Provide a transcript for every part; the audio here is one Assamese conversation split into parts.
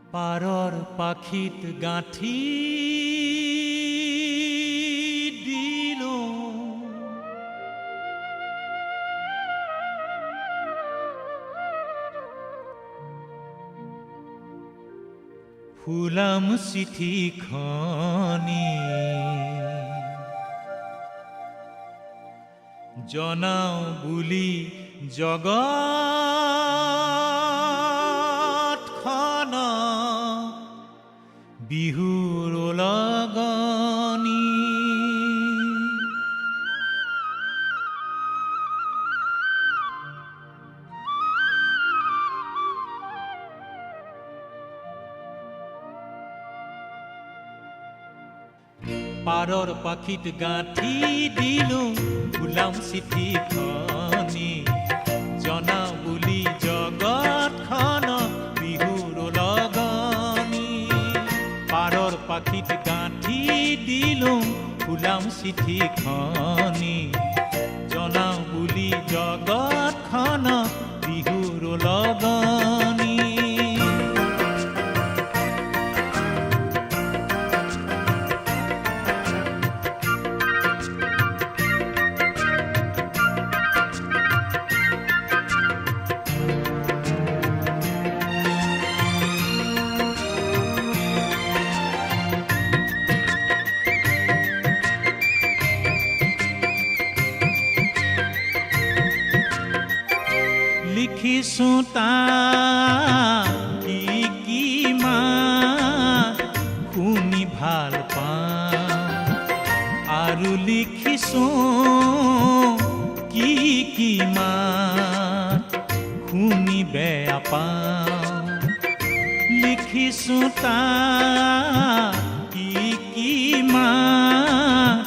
পাৰৰ পাখিত গাঁঠি দিলো ফুলাম চিঠিখনি জনাও বুলি জগতখন বিহুৰ লগনি পাৰৰ পাখিত গাঁঠি দিলো ফুলাম চিঠিখনি জনাও বুলি জগতখন বিহুৰ লগনি পাৰৰ পাখিত গাঁঠি দিলো ফুলাম চিঠিখনি জনাও বুলি জগতখন বিহুৰ লগনি লিখিছো তাক কি মাত শুনি ভাল পাওঁ আৰু লিখিছো কি মাত শুনি বেয়া পাওঁ লিখিছো তাক কি মাত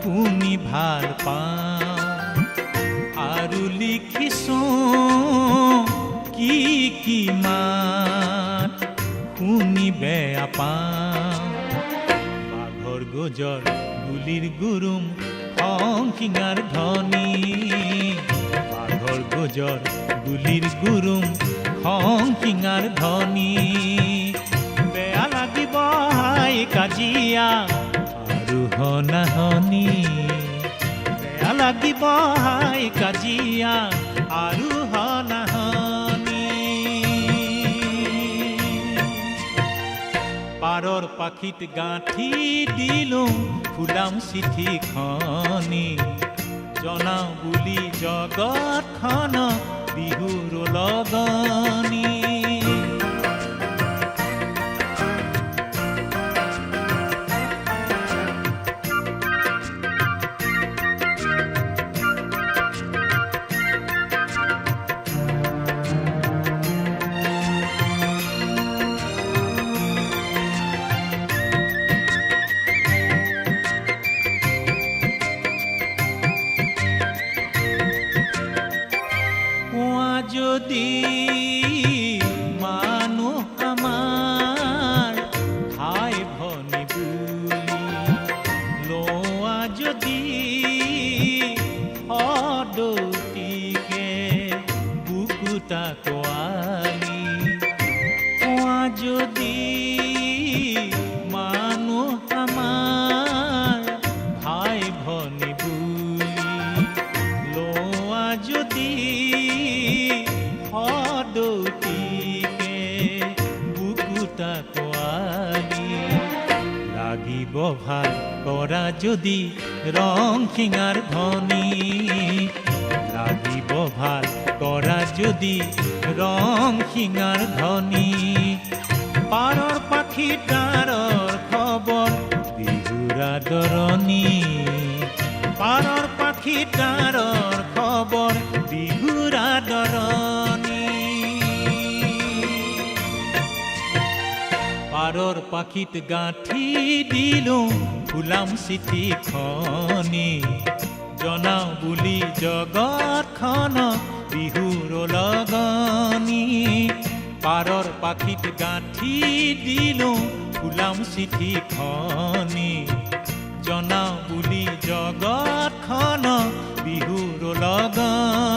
শুনি ভাল পাওঁ আৰু লিখিছো কি মাত শুনি বেয়া পাওঁ বাঘৰ গোজৰ গুলিৰ গুৰুম সংকিঙাৰ ধ্বনি বাঘৰ গোজৰ গুলিৰ গুৰুম সংকিঙাৰ ধ্বনি বেয়া লাগিব হাই কাজিয়া আৰু হনাহনি বেয়া লাগিব হাই কাজিয়া আৰু হনাহনি পাৰৰ পাখিত গাঁঠি দিলো ফুলাম চিঠিখনি জনাও বুলি জগতখন বিহুৰ লগনি যদি মানুহ আমাৰ ভাই ভনী বুলি লোৱা যদি সদতিকে বুকুটা কোৱালি কোৱা যদি মানুহ আমাৰ ভাই ভনী বুলি লোৱা যদি সদতিকে বুকুটা কোৱালি লাগিব ভাল কৰা যদি ৰংখিঙাৰ ধনী লাগিব ভাল কৰা যদি ৰংখিঙাৰ ধনী পাৰৰ পাখি তাৰৰ খবৰ বিহুৰ আদৰণি পাৰৰ পাখি তাৰৰ খবৰ বিহুৰ আদৰণি পাৰৰ পাখিত গাঁঠি দিলো ফুলাম চিঠিখনি জনাও বুলি জগতখন বিহুৰ লগনি পাৰৰ পাখিত গাঁঠি দিলো ফুলাম চিঠিখনি জনাও বুলি জগতখন বিহুৰ লগনি